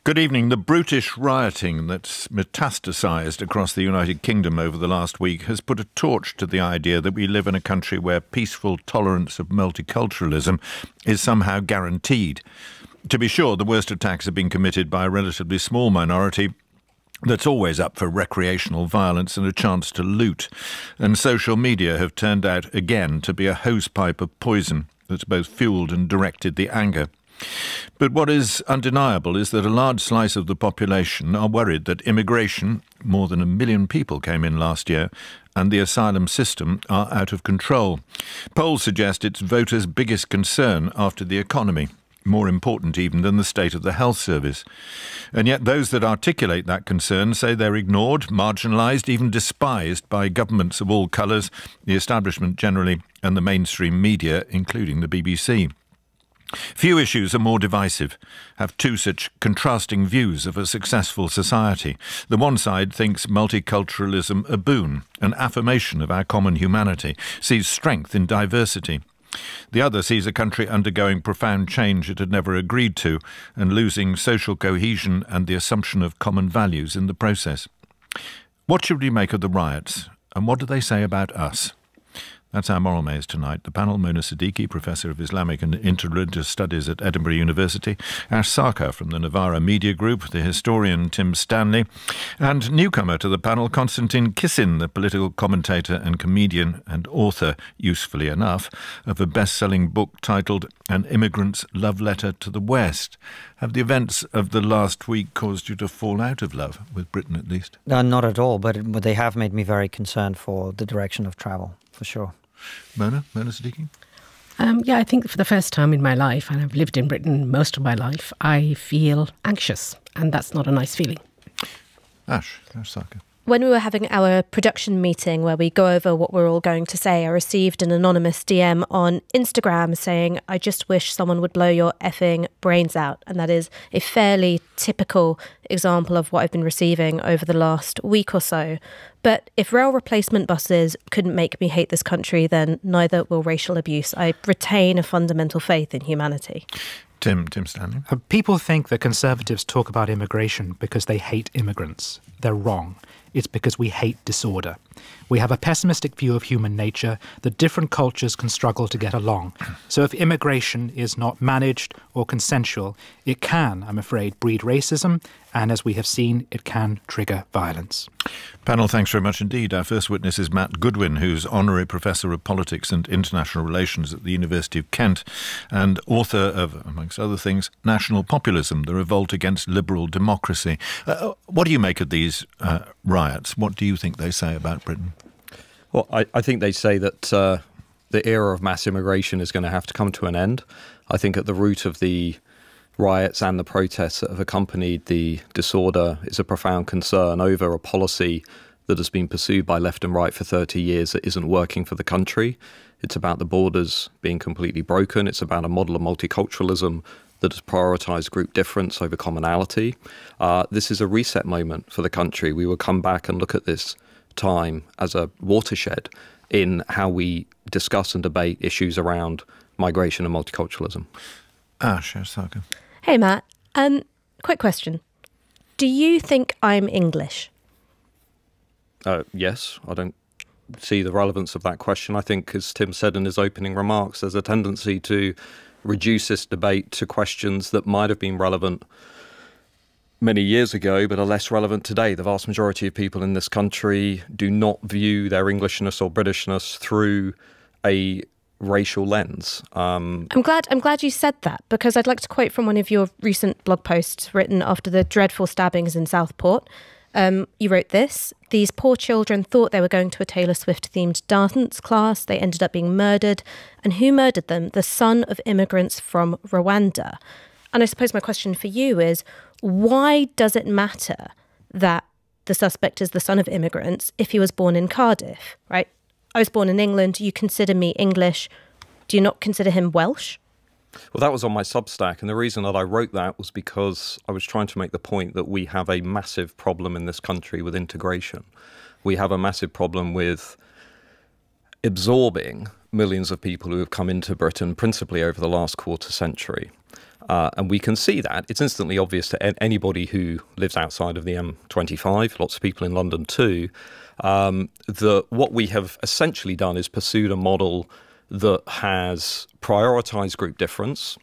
Good evening. The brutish rioting that's metastasised across the United Kingdom over the last week has put a torch to the idea that we live in a country where peaceful tolerance of multiculturalism is somehow guaranteed. To be sure, the worst attacks have been committed by a relatively small minority that's always up for recreational violence and a chance to loot. And social media have turned out again to be a hosepipe of poison that's both fuelled and directed the anger. But what is undeniable is that a large slice of the population are worried that immigration, more than 1 million people came in last year, and the asylum system are out of control. Polls suggest it's voters' biggest concern after the economy, more important even than the state of the health service. And yet those that articulate that concern say they're ignored, marginalised, even despised by governments of all colours, the establishment generally, and the mainstream media, including the BBC. Few issues are more divisive, have two such contrasting views of a successful society. The one side thinks multiculturalism a boon, an affirmation of our common humanity, sees strength in diversity. The other sees a country undergoing profound change it had never agreed to and losing social cohesion and the assumption of common values in the process. What should we make of the riots, and what do they say about us? That's our Moral Maze tonight. The panel, Mona Siddiqui, Professor of Islamic and Interreligious Studies at Edinburgh University, Ash Sarkar from the Novara Media Group, the historian Tim Stanley, and newcomer to the panel, Konstantin Kisin, the political commentator and comedian and author, usefully enough, of a best-selling book titled An Immigrant's Love Letter to the West. Have the events of the last week caused you to fall out of love, with Britain at least? Not at all, but they have made me very concerned for the direction of travel, for sure. Mona Siddiqui? Yeah, I think for the first time in my life, and I've lived in Britain most of my life, I feel anxious, and that's not a nice feeling. Ash Sarkar. When we were having our production meeting where we go over what we're all going to say, I received an anonymous DM on Instagram saying, "I just wish someone would blow your effing brains out." And that is a fairly typical example of what I've been receiving over the last week or so. But if rail replacement buses couldn't make me hate this country, then neither will racial abuse. I retain a fundamental faith in humanity. Tim Stanley. People think that Conservatives talk about immigration because they hate immigrants. They're wrong. It's because we hate disorder. We have a pessimistic view of human nature that different cultures can struggle to get along. So if immigration is not managed or consensual, it can, I'm afraid, breed racism, and as we have seen, it can trigger violence. Panel, thanks very much indeed. Our first witness is Matt Goodwin, who's Honorary Professor of Politics and International Relations at the University of Kent and author of, amongst other things, National Populism, The Revolt Against Liberal Democracy. What do you make of these riots? What do you think they say about Britain? Well, I think they say that the era of mass immigration is going to have to come to an end. I think at the root of the riots and the protests that have accompanied the disorder is a profound concern over a policy that has been pursued by left and right for 30 years that isn't working for the country. It's about the borders being completely broken. It's about a model of multiculturalism that has prioritised group difference over commonality. This is a reset moment for the country. We will come back and look at this time as a watershed in how we discuss and debate issues around migration and multiculturalism. Ash Sarkar. Hey, Matt. Quick question. Do you think I'm English? Yes, I don't see the relevance of that question. I think, as Tim said in his opening remarks, there's a tendency to reduce this debate to questions that might have been relevant many years ago, but are less relevant today. The vast majority of people in this country do not view their Englishness or Britishness through a racial lens. I'm glad you said that, because I'd like to quote from one of your recent blog posts written after the dreadful stabbings in Southport. You wrote this: "These poor children thought they were going to a Taylor Swift-themed dance class. They ended up being murdered. And who murdered them? The son of immigrants from Rwanda." And I suppose my question for you is, why does it matter that the suspect is the son of immigrants if he was born in Cardiff, right? I was born in England. You consider me English. Do you not consider him Welsh? Well, that was on my Substack, and the reason that I wrote that was because I was trying to make the point that we have a massive problem in this country with integration. We have a massive problem with absorbing millions of people who have come into Britain, principally over the last quarter century. And we can see that. It's instantly obvious to anybody who lives outside of the M25, lots of people in London too, that what we have essentially done is pursued a model that has prioritised group difference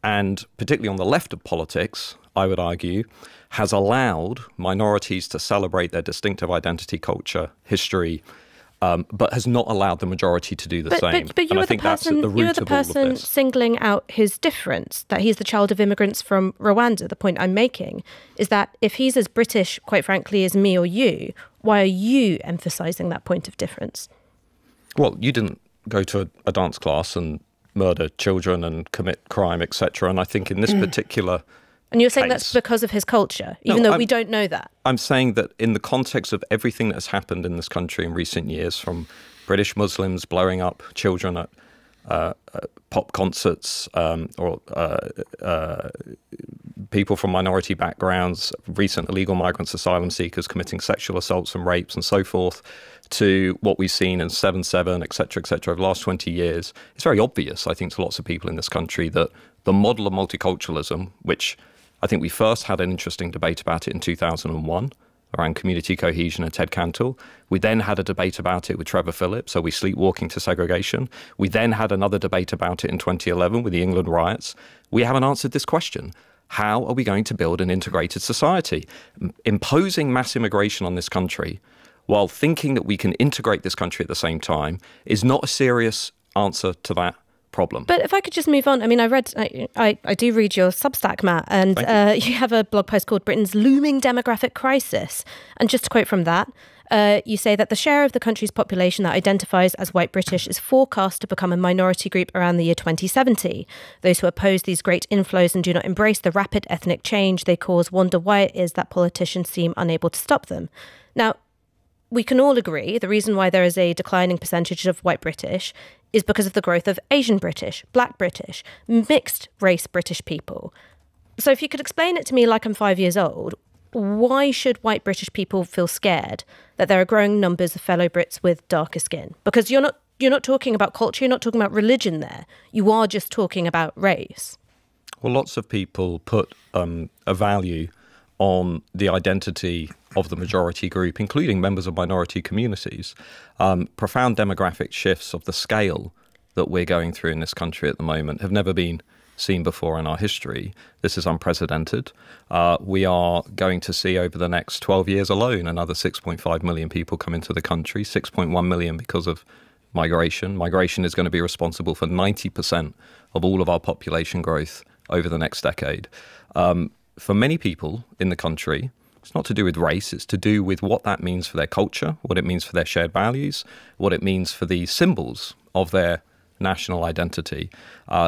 and, particularly on the left of politics, I would argue, has allowed minorities to celebrate their distinctive identity, culture, history, but has not allowed the majority to do the same. But you were the person singling out his difference, that he's the child of immigrants from Rwanda. The point I'm making is that if he's as British, quite frankly, as me or you, why are you emphasising that point of difference? Well, you didn't go to a dance class and murder children and commit crime, etc. And I think in this particular And you're saying that's because of his culture, even though we don't know that? I'm saying that in the context of everything that has happened in this country in recent years, from British Muslims blowing up children at pop concerts, or people from minority backgrounds, recent illegal migrants, asylum seekers committing sexual assaults and rapes and so forth, to what we've seen in 7/7, etc., over the last 20 years, it's very obvious, I think, to lots of people in this country that the model of multiculturalism, which I think we first had an interesting debate about it in 2001 around community cohesion and Ted Cantle. We then had a debate about it with Trevor Phillips, so we sleepwalking to segregation. We then had another debate about it in 2011 with the England riots. We haven't answered this question. How are we going to build an integrated society? Imposing mass immigration on this country while thinking that we can integrate this country at the same time is not a serious answer to that problem. But if I could just move on, I mean, I do read your Substack, Matt, and you have a blog post called Britain's Looming Demographic Crisis. And just to quote from that, you say that the share of the country's population that identifies as white British is forecast to become a minority group around the year 2070. Those who oppose these great inflows and do not embrace the rapid ethnic change they cause wonder why it is that politicians seem unable to stop them. Now, we can all agree the reason why there is a declining percentage of white British is because of the growth of Asian British, Black British, mixed race British people. So if you could explain it to me like I'm 5 years old, why should white British people feel scared that there are growing numbers of fellow Brits with darker skin? Because you're not talking about culture, you're not talking about religion there. You are just talking about race. Well, lots of people put a value on the identity of the majority group, including members of minority communities. Profound demographic shifts of the scale that we're going through in this country at the moment have never been seen before in our history. This is unprecedented. We are going to see over the next 12 years alone another 6.5 million people come into the country, 6.1 million because of migration. Migration is going to be responsible for 90% of all of our population growth over the next decade. For many people in the country, it's not to do with race, it's to do with what that means for their culture, what it means for their shared values, what it means for the symbols of their national identity.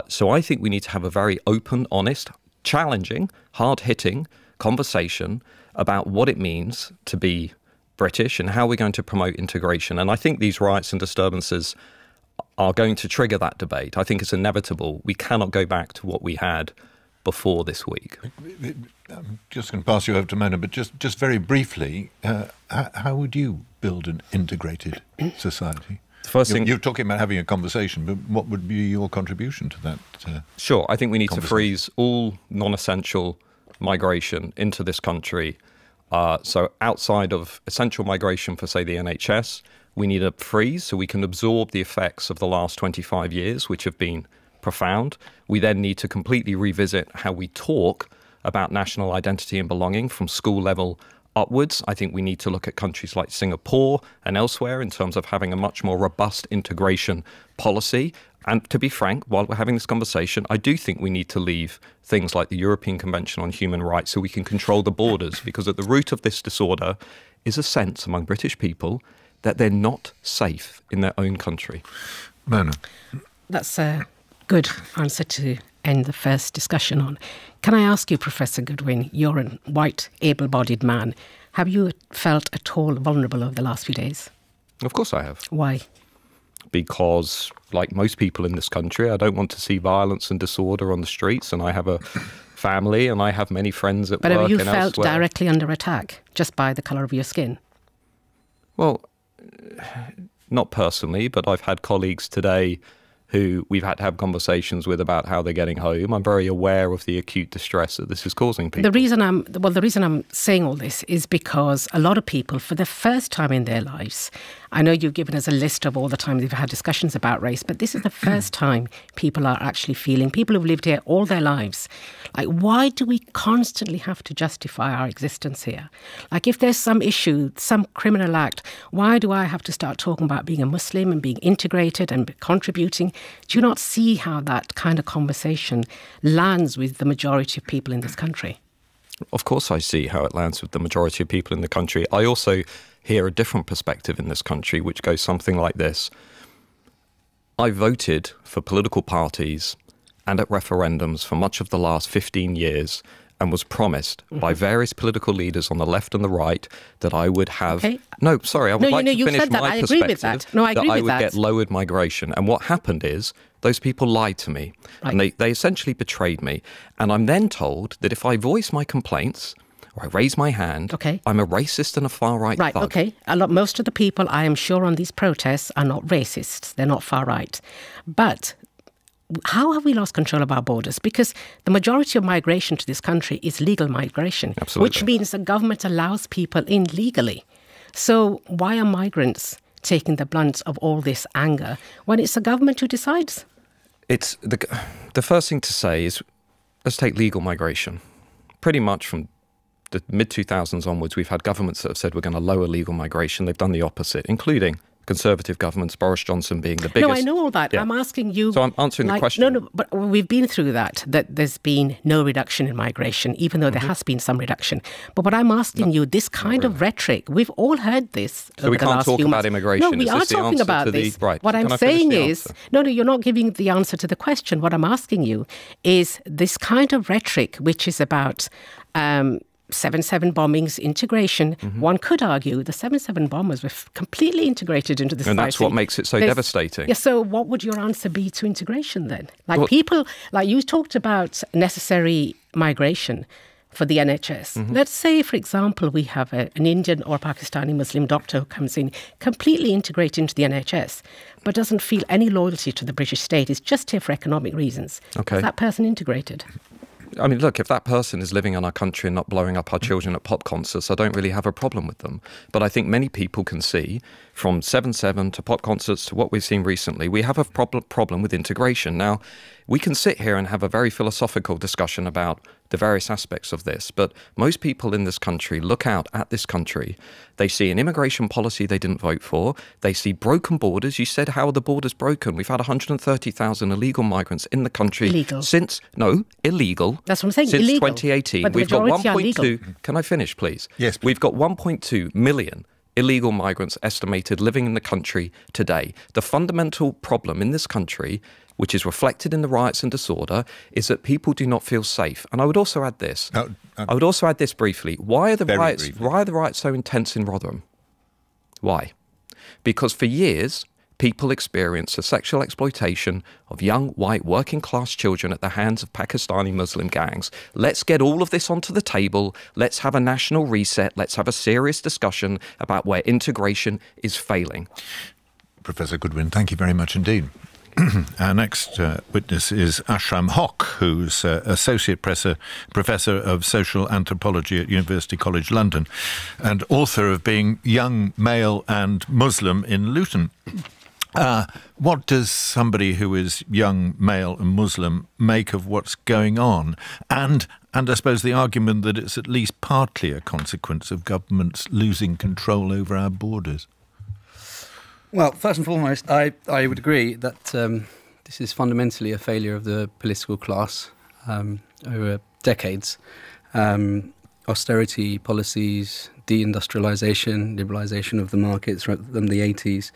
So I think we need to have a very open, honest, challenging, hard-hitting conversation about what it means to be British and how we're going to promote integration. And I think these riots and disturbances are going to trigger that debate. I think it's inevitable. We cannot go back to what we had before this week. I'm just going to pass you over to Mona, but just very briefly, how would you build an integrated society? The first thing, you're talking about having a conversation, but what would be your contribution to that? Sure, I think we need to freeze all non-essential migration into this country. So outside of essential migration for, say, the NHS, we need a freeze so we can absorb the effects of the last 25 years, which have been profound. We then need to completely revisit how we talk about national identity and belonging from school level upwards. I think we need to look at countries like Singapore and elsewhere in terms of having a much more robust integration policy. And to be frank, while we're having this conversation, I do think we need to leave things like the European Convention on Human Rights so we can control the borders, because at the root of this disorder is a sense among British people that they're not safe in their own country. Mona. That's a good answer to end the first discussion on. Can I ask you, Professor Goodwin, you're a white, able-bodied man. Have you felt at all vulnerable over the last few days? Of course I have. Why? Because, like most people in this country, I don't want to see violence and disorder on the streets, and I have a family and I have many friends at work and elsewhere. But have you felt directly under attack just by the colour of your skin? Well, not personally, but I've had colleagues today who we've had to have conversations with about how they're getting home. I'm very aware of the acute distress that this is causing people. The reason I'm saying all this is because a lot of people, for the first time in their lives, I know you've given us a list of all the time they've had discussions about race, but this is the first time people are actually feeling, people who've lived here all their lives, like, why do we constantly have to justify our existence here? Like, if there's some issue, some criminal act, why do I have to start talking about being a Muslim and being integrated and contributing? Do you not see how that kind of conversation lands with the majority of people in this country? Of course I see how it lands with the majority of people in the country. I also hear a different perspective in this country, which goes something like this. I voted for political parties and at referendums for much of the last 15 years and was promised by various political leaders on the left and the right that I would have... Okay. No, sorry, I would like to finish my perspective. I agree with that. No, I agree with that. I would get lowered migration. And what happened is those people lied to me. Right. And they essentially betrayed me. And I'm then told that if I voice my complaints or I raise my hand, I'm a racist and a far-right Right, thug. okay. Most of the people, I am sure, on these protests are not racists. They're not far-right. But how have we lost control of our borders? Because the majority of migration to this country is legal migration, which means the government allows people in legally. So why are migrants taking the brunt of all this anger when it's the government who decides? It's the first thing to say is, let's take legal migration. Pretty much from the mid-2000s onwards, we've had governments that have said we're going to lower legal migration. They've done the opposite, including Conservative governments, Boris Johnson being the biggest. No, I know all that. Yeah. I'm asking you... So I'm answering the question. No, but we've been through that there's been no reduction in migration, even though there has been some reduction. But what I'm asking you, this kind of rhetoric, we've all heard this so we can't talk about immigration. No, we are talking about this. Right. What I'm saying is... No, you're not giving the answer to the question. What I'm asking you is this kind of rhetoric, which is about... 7/7 bombings, integration. One could argue the 7/7 bombers were completely integrated into the society. And that's what makes it so devastating. Yeah, so what would your answer be to integration then? Like, people, like you talked about necessary migration for the NHS. Let's say, for example, we have an Indian or Pakistani Muslim doctor who comes in, completely integrated into the NHS, but doesn't feel any loyalty to the British state, is just here for economic reasons. Okay. Is that person integrated? I mean, look, if that person is living in our country and not blowing up our children at pop concerts, I don't really have a problem with them. But I think many people can see, from 7/7 to pop concerts to what we've seen recently, we have a problem with integration. Now, we can sit here and have a very philosophical discussion about the various aspects of this, but most people in this country look out at this country. They see an immigration policy they didn't vote for. They see broken borders. You said, how are the borders broken? We've had 130,000 illegal migrants in the country illegal. Illegal. That's what I'm saying. Since illegal. 2018. But the We've got majority are 1.2. legal. Can I finish, please? Yes, please. We've got 1.2 million illegal migrants estimated living in the country today. The fundamental problem in this country, which is reflected in the riots and disorder, is that people do not feel safe. And I would also add this. I would also add this briefly. Why are the riots so intense in Rotherham? Why? Because for years, people experience the sexual exploitation of young, white, working-class children at the hands of Pakistani Muslim gangs. Let's get all of this onto the table. Let's have a national reset. Let's have a serious discussion about where integration is failing. Professor Goodwin, thank you very much indeed. Our next witness is Asham Hawk, who's Associate Professor of Social Anthropology at University College London and author of Being Young, Male and Muslim in Luton. What does somebody who is young, male and Muslim make of what's going on? And I suppose the argument that it's at least partly a consequence of governments losing control over our borders. Well, first and foremost, I would agree that this is fundamentally a failure of the political class over decades. Austerity policies, deindustrialization, liberalization of the markets from the 80s,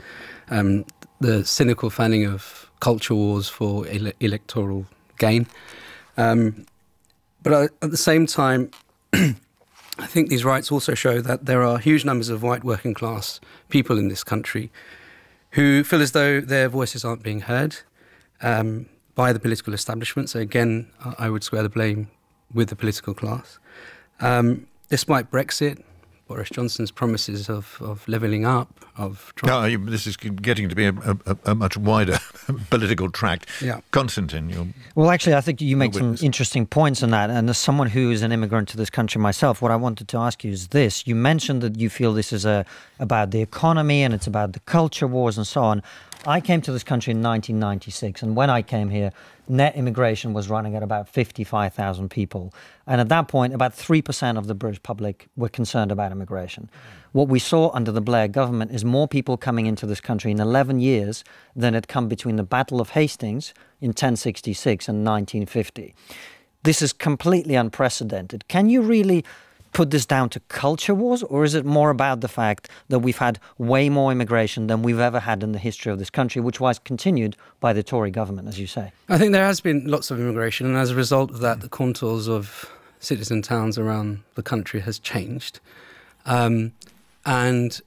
the cynical fanning of culture wars for electoral gain. But at the same time, I think these riots also show that there are huge numbers of white working class people in this country who feel as though their voices aren't being heard by the political establishment. So again, I would square the blame with the political class. Despite Brexit, Boris Johnson's promises of levelling up, of trying... No, this is getting to be a much wider political tract. Yeah. Konstantin, Well, actually, I think you make some witness. interesting points on that. And as someone who is an immigrant to this country myself, what I wanted to ask you is this. You mentioned that you feel this is about the economy and it's about the culture wars and so on. I came to this country in 1996, and when I came here, net immigration was running at about 55,000 people. And at that point, about 3% of the British public were concerned about immigration. What we saw under the Blair government is more people coming into this country in 11 years than had come between the Battle of Hastings in 1066 and 1950. This is completely unprecedented. Can you really put this down to culture wars, or is it more about the fact that we've had way more immigration than we've ever had in the history of this country, which was continued by the Tory government, as you say? I think there has been lots of immigration, and as a result of that, the contours of cities and towns around the country has changed. And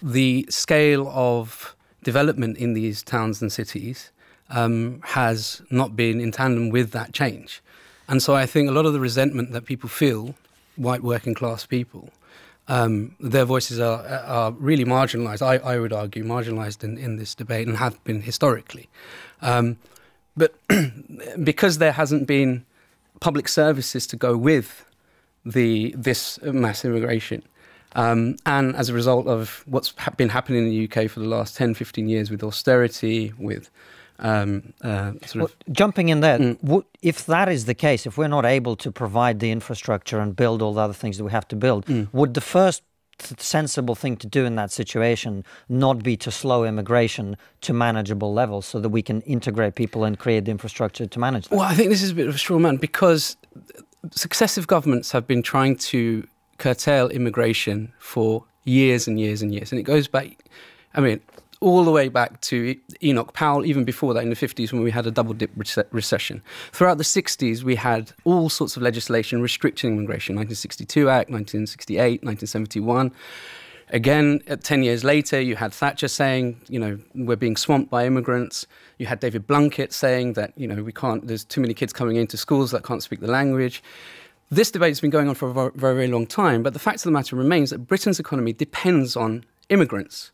the scale of development in these towns and cities has not been in tandem with that change. And so I think a lot of the resentment that people feel, white working class people, their voices are really marginalised, I would argue, marginalised in this debate and have been historically. But because there hasn't been public services to go with this mass immigration, and as a result of what's been happening in the UK for the last 10, 15 years with austerity, with jumping in there, if that is the case, if we're not able to provide the infrastructure and build all the other things that we have to build, would the first sensible thing to do in that situation not be to slow immigration to manageable levels so that we can integrate people and create the infrastructure to manage that? Well, I think this is a bit of a straw man, because successive governments have been trying to curtail immigration for years and years and years. And it goes back, all the way back to Enoch Powell, even before that in the 50s when we had a double-dip recession. Throughout the 60s, we had all sorts of legislation restricting immigration, 1962 Act, 1968, 1971. Again, 10 years later, you had Thatcher saying, we're being swamped by immigrants. You had David Blunkett saying that, there's too many kids coming into schools that can't speak the language. This debate has been going on for a very, very long time, but the fact of the matter remains that Britain's economy depends on immigrants.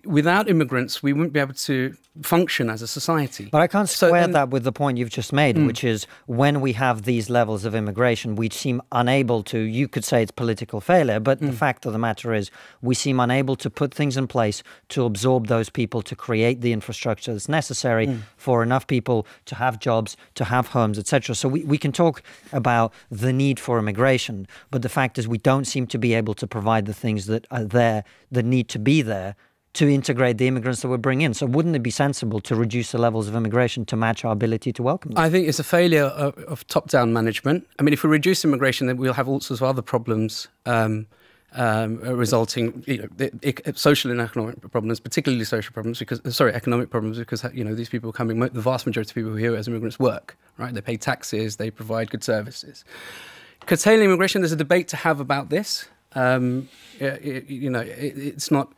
Without immigrants, we wouldn't be able to function as a society. But I can't square that with the point you've just made, which is when we have these levels of immigration, we seem unable to, you could say it's political failure, but the fact of the matter is we seem unable to put things in place to absorb those people, to create the infrastructure that's necessary for enough people to have jobs, to have homes, etc. So we can talk about the need for immigration, but the fact is we don't seem to be able to provide the things that are there, that need to be there, to integrate the immigrants that we bring in. So wouldn't it be sensible to reduce the levels of immigration to match our ability to welcome them? I think it's a failure of top-down management. If we reduce immigration, then we'll have all sorts of other problems resulting, social and economic problems, particularly social problems, economic problems, because, these people coming, the vast majority of people who are here as immigrants work, right? They pay taxes, they provide good services. Curtailing immigration, there's a debate to have about this. It's not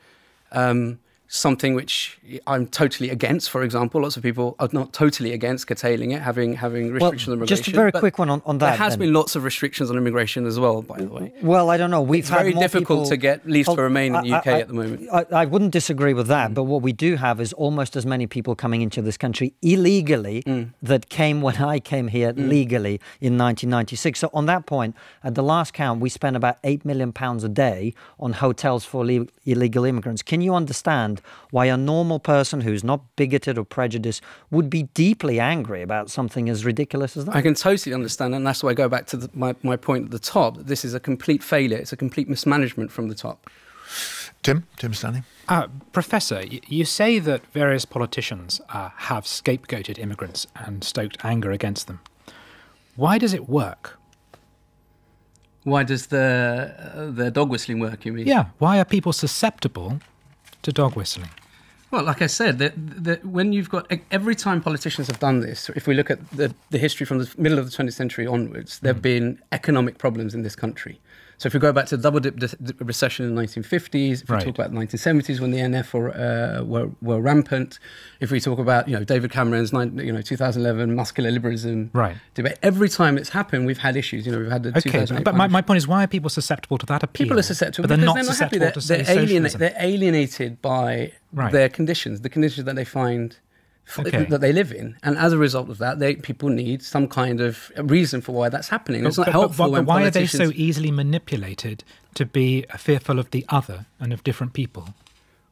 something which I'm totally against, for example. Lots of people are not totally against curtailing it, having restrictions on immigration. Just a very quick one on that. There has been lots of restrictions on immigration as well, by the way. Well, I don't know. It's very difficult to get leave to remain in the UK at the moment. I wouldn't disagree with that, but what we do have is almost as many people coming into this country illegally that came when I came here legally in 1996. So on that point, at the last count, we spent about £8 million a day on hotels for illegal immigrants. Can you understand why a normal person who's not bigoted or prejudiced would be deeply angry about something as ridiculous as that? I can totally understand, and that's why I go back to my point at the top, that this is a complete failure. It's a complete mismanagement from the top. Tim Stanley? Professor, you say that various politicians have scapegoated immigrants and stoked anger against them. Why does it work? Why does the dog whistling work, you mean? Yeah, why are people susceptible to dog whistling? Well, like I said, when you've got, every time politicians have done this, if we look at the history from the middle of the 20th century onwards, there have been economic problems in this country. So if we go back to the double-dip recession in the 1950s, if we talk about the 1970s when the NF were rampant, if we talk about David Cameron's 2011 muscular liberalism debate, every time it's happened, we've had issues. We've had the 2008. But my point is, why are people susceptible to that appeal? People are susceptible, but because they're not susceptible to they're alienated by their conditions, the conditions that they find that they live in. And as a result of that, people need some kind of reason for why that's happening. It's not helpful when why are they so easily manipulated to be fearful of the other and of different people?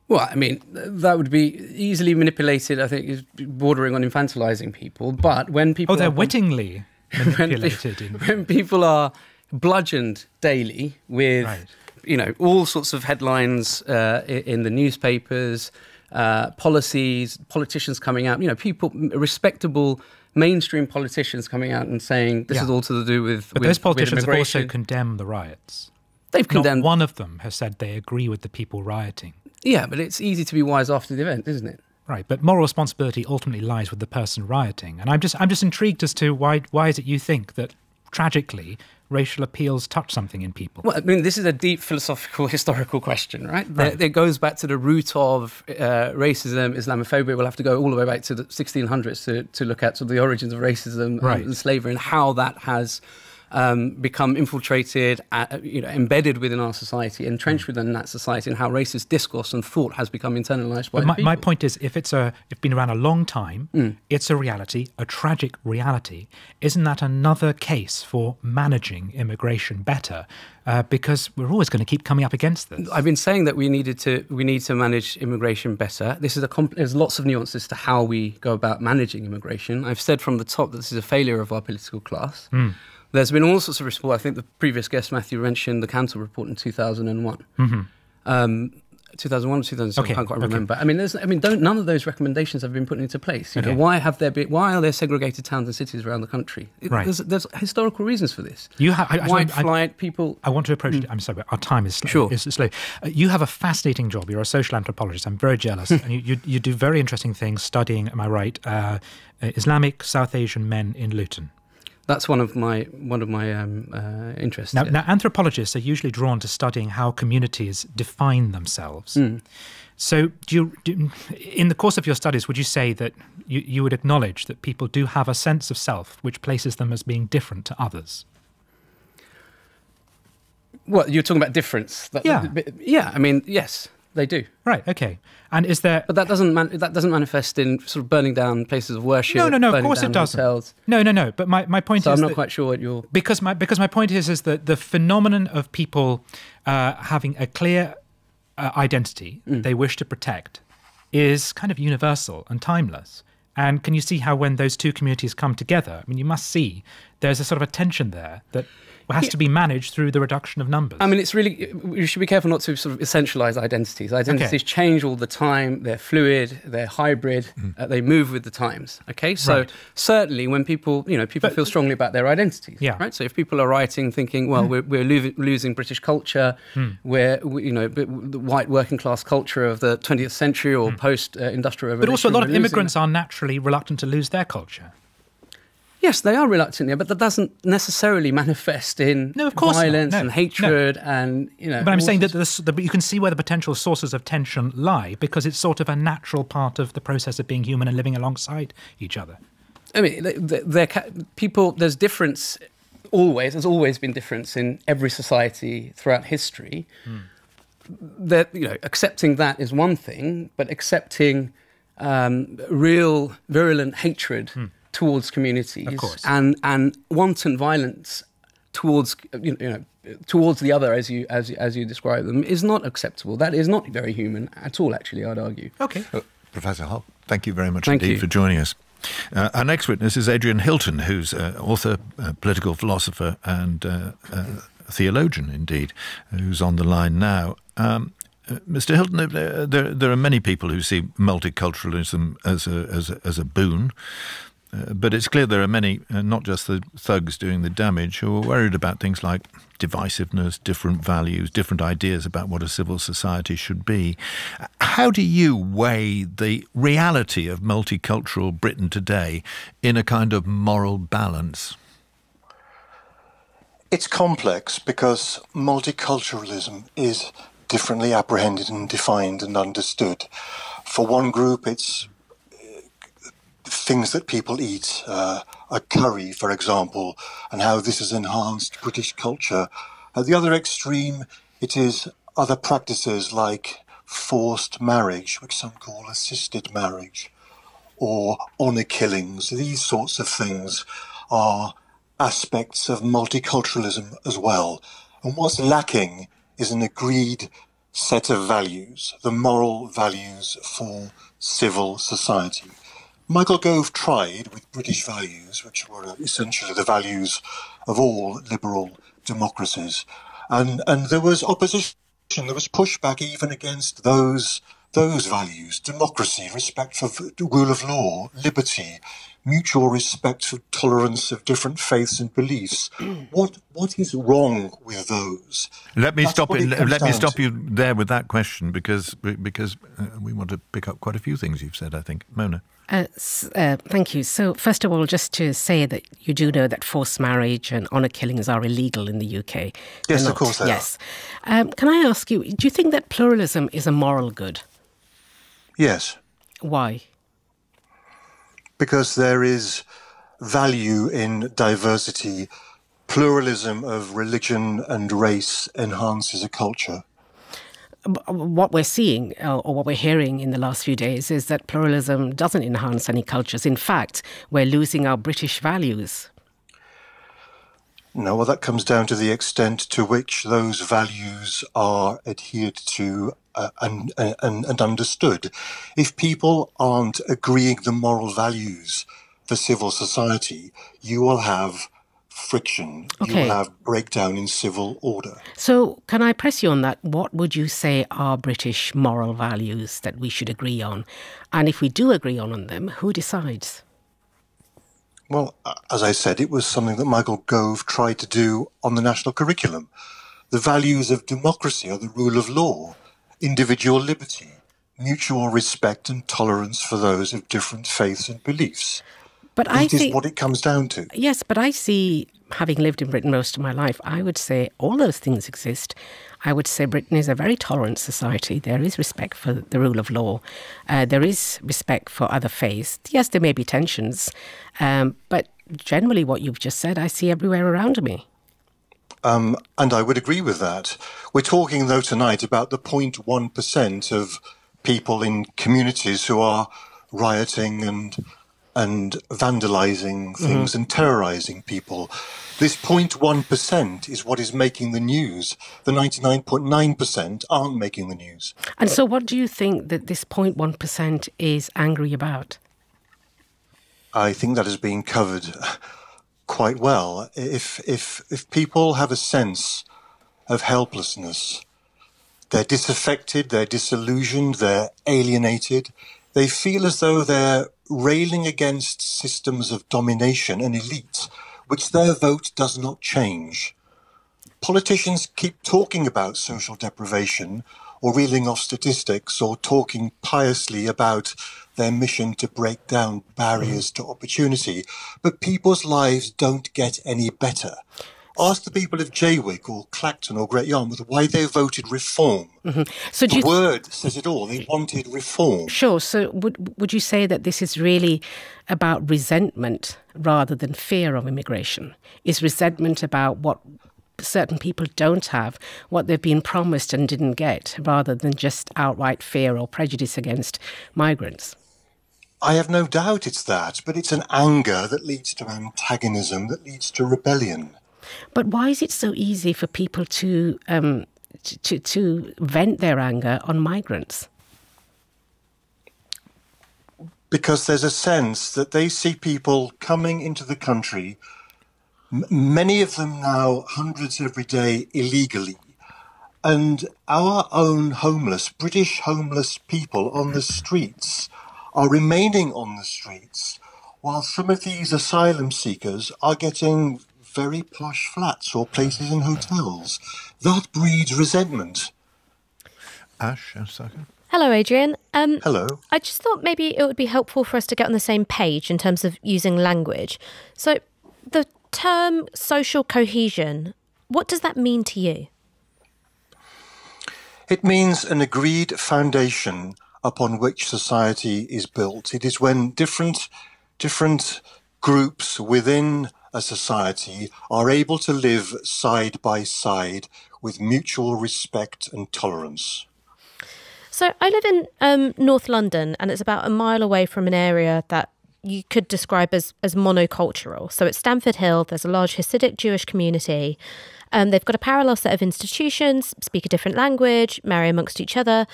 Well, I mean, that would be easily manipulated, I think, is bordering on infantilizing people. But when people... Oh, they're wittingly manipulated. When people are bludgeoned daily with, all sorts of headlines in the newspapers, policies, politicians coming out, people, respectable mainstream politicians coming out and saying this is all to do with But those politicians have also condemned the riots. They've condemned... Not one of them has said they agree with the people rioting. Yeah, but it's easy to be wise after the event, isn't it? Right, but moral responsibility ultimately lies with the person rioting. And I'm just intrigued as to why is it you think that, tragically, racial appeals touch something in people? Well, I mean, this is a deep philosophical, historical question, right? It goes back to the root of racism, Islamophobia. We'll have to go all the way back to the 1600s to look at sort of the origins of racism and slavery and how that has become infiltrated, embedded within our society, entrenched within that society, and how racist discourse and thought has become internalized by people. My point is, if it's been around a long time, it's a reality, a tragic reality. Isn't that another case for managing immigration better? Because we're always going to keep coming up against this. I've been saying that we need to manage immigration better. There's lots of nuances to how we go about managing immigration. I've said from the top that this is a failure of our political class. There's been all sorts of reports. I think the previous guest, Matthew, mentioned the Council report in 2001. 2001 or 2007, I can't quite remember. I mean, none of those recommendations have been put into place. Why are there segregated towns and cities around the country? There's historical reasons for this. White flight people. I want to approach it. I'm sorry, our time is slow. Sure. Is slow. You have a fascinating job. You're a social anthropologist. I'm very jealous, and you do very interesting things studying. Am I right? Islamic South Asian men in Luton. That's one of my interests. Now, anthropologists are usually drawn to studying how communities define themselves. So, in the course of your studies, would you say that you would acknowledge that people do have a sense of self which places them as being different to others? Well, you're talking about difference. I mean, yes, they do. Right. Okay. And is there? But that doesn't manifest in sort of burning down places of worship. No. Of course it doesn't. Hotels. No. But my point is, I'm not quite sure what you're. Because my point is that the phenomenon of people having a clear identity they wish to protect is kind of universal and timeless. And can you see how when those two communities come together, I mean, you must see there's a sort of a tension there that has to be managed through the reduction of numbers. I mean, you should be careful not to sort of essentialise identities. Identities change all the time. They're fluid. They're hybrid. They move with the times. Okay, so certainly when people feel strongly about their identities. Right. So if people are writing, thinking, well, we're losing British culture, the white working class culture of the 20th century or post-industrial revolution. But also, a lot of immigrants are naturally reluctant to lose their culture. Yes, they are reluctant, but that doesn't necessarily manifest in violence and hatred and, But I'm saying that you can see where the potential sources of tension lie because it's sort of a natural part of the process of being human and living alongside each other. I mean, there's difference always. There's always been difference in every society throughout history. That accepting that is one thing, but accepting real virulent hatred towards communities and wanton violence towards the other as you describe them is not acceptable. That is not very human at all, actually, I'd argue. Okay. Professor Hawk, thank you very much indeed for joining us. Our next witness is Adrian Hilton, who's author, political philosopher and theologian indeed, who's on the line now. Mr. Hilton, there are many people who see multiculturalism as a boon. But it's clear there are many, not just the thugs doing the damage, who are worried about things like divisiveness, different values, different ideas about what a civil society should be. How do you weigh the reality of multicultural Britain today in a kind of moral balance? It's complex because multiculturalism is differently apprehended and defined and understood. For one group, it's things that people eat, a curry, for example, and how this has enhanced British culture. At the other extreme, it is other practices like forced marriage, which some call assisted marriage, or honour killings. These sorts of things are aspects of multiculturalism as well. And what's lacking is an agreed set of values, the moral values for civil society. Michael Gove tried with British values, which were essentially the values of all liberal democracies. And there was opposition, there was pushback even against those values: democracy, respect for the rule of law, liberty, mutual respect for tolerance of different faiths and beliefs. What is wrong with those? Let me stop you there with that question, because we want to pick up quite a few things you've said, I think. Mona. Thank you. So, first of all, just to say that you do know that forced marriage and honour killings are illegal in the UK. Yes, of course they are. Yes. Can I ask you, do you think that pluralism is a moral good? Yes. Why? Because there is value in diversity. Pluralism of religion and race enhances a culture. What we're seeing or what we're hearing in the last few days is that pluralism doesn't enhance any cultures. In fact, we're losing our British values. No, well, that comes down to the extent to which those values are adhered to and understood. If people aren't agreeing the moral values for civil society, you will have friction. Okay. You will have breakdown in civil order. So can I press you on that? What would you say are British moral values that we should agree on? And if we do agree on them, who decides? Well, as I said, it was something that Michael Gove tried to do on the national curriculum. The values of democracy are the rule of law, individual liberty, mutual respect and tolerance for those of different faiths and beliefs. But that is what it comes down to. Yes, but I see, having lived in Britain most of my life, I would say all those things exist. I would say Britain is a very tolerant society. There is respect for the rule of law. There is respect for other faiths. Yes, there may be tensions, but generally what you've just said, I see everywhere around me. And I would agree with that. We're talking, though, tonight about the 0.1% of people in communities who are rioting and vandalising things and terrorising people. This 0.1% is what is making the news. The 99.9% aren't making the news. And so what do you think that this 0.1% is angry about? I think that has been covered quite well. If people have a sense of helplessness, they're disaffected, they're disillusioned, they're alienated, they feel as though they're railing against systems of domination and elite, which their vote does not change. Politicians keep talking about social deprivation or reeling off statistics or talking piously about their mission to break down barriers to opportunity, but people's lives don't get any better. Ask the people of Jaywick or Clacton or Great Yarmouth why they voted reform. So the word says it all. They wanted reform. Sure. So would you say that this is really about resentment rather than fear of immigration? Is resentment about what certain people don't have, what they've been promised and didn't get, rather than just outright fear or prejudice against migrants? I have no doubt it's that, but it's an anger that leads to antagonism, that leads to rebellion. But why is it so easy for people to vent their anger on migrants? Because there's a sense that they see people coming into the country, many of them now, hundreds every day, illegally. And our own British homeless people on the streets are remaining on the streets, while some of these asylum seekers are getting very posh flats or places in hotels. That breeds resentment. Ash, a second. Hello, Adrian. Hello. I just thought maybe it would be helpful for us to get on the same page in terms of using language. So the term social cohesion, what does that mean to you? It means an agreed foundation upon which society is built. It is when different groups within a society are able to live side by side with mutual respect and tolerance. So I live in North London, and it's about a mile away from an area that you could describe as monocultural. So it's Stamford Hill. There's a large Hasidic Jewish community. They've got a parallel set of institutions, speak a different language, marry amongst each other.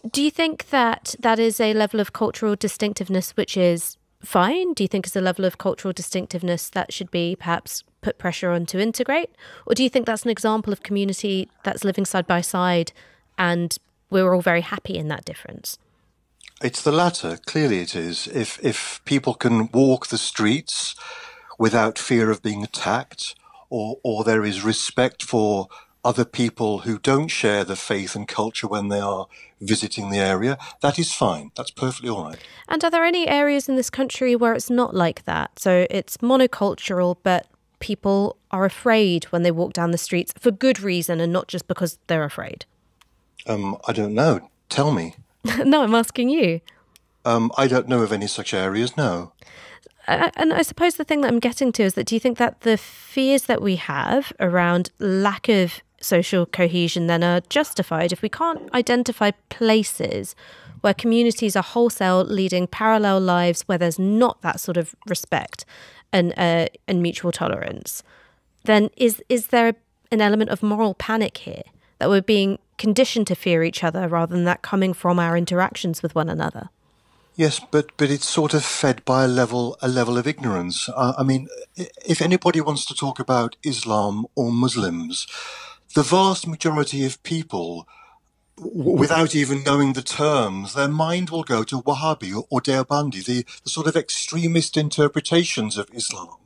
Do you think that that is a level of cultural distinctiveness which is fine? Do you think it's a level of cultural distinctiveness that should be perhaps put pressure on to integrate? Or do you think that's an example of community that's living side by side and we're all very happy in that difference? It's the latter. Clearly it is. If people can walk the streets without fear of being attacked, or there is respect for other people who don't share the faith and culture when they are visiting the area, that is fine. That's perfectly all right. And are there any areas in this country where it's not like that? So it's monocultural, but people are afraid when they walk down the streets for good reason and not just because they're afraid? I don't know. Tell me. No, I'm asking you. I don't know of any such areas, no. And I suppose the thing that I'm getting to is that do you think that the fears that we have around lack of social cohesion then are justified if we can't identify places where communities are wholesale leading parallel lives where there's not that sort of respect and mutual tolerance? Then is there an element of moral panic here, that we're being conditioned to fear each other rather than that coming from our interactions with one another? Yes, but it's sort of fed by a level of ignorance. I mean, if anybody wants to talk about Islam or Muslims, the vast majority of people, without even knowing the terms, their mind will go to Wahhabi or Deobandi, the sort of extremist interpretations of Islam.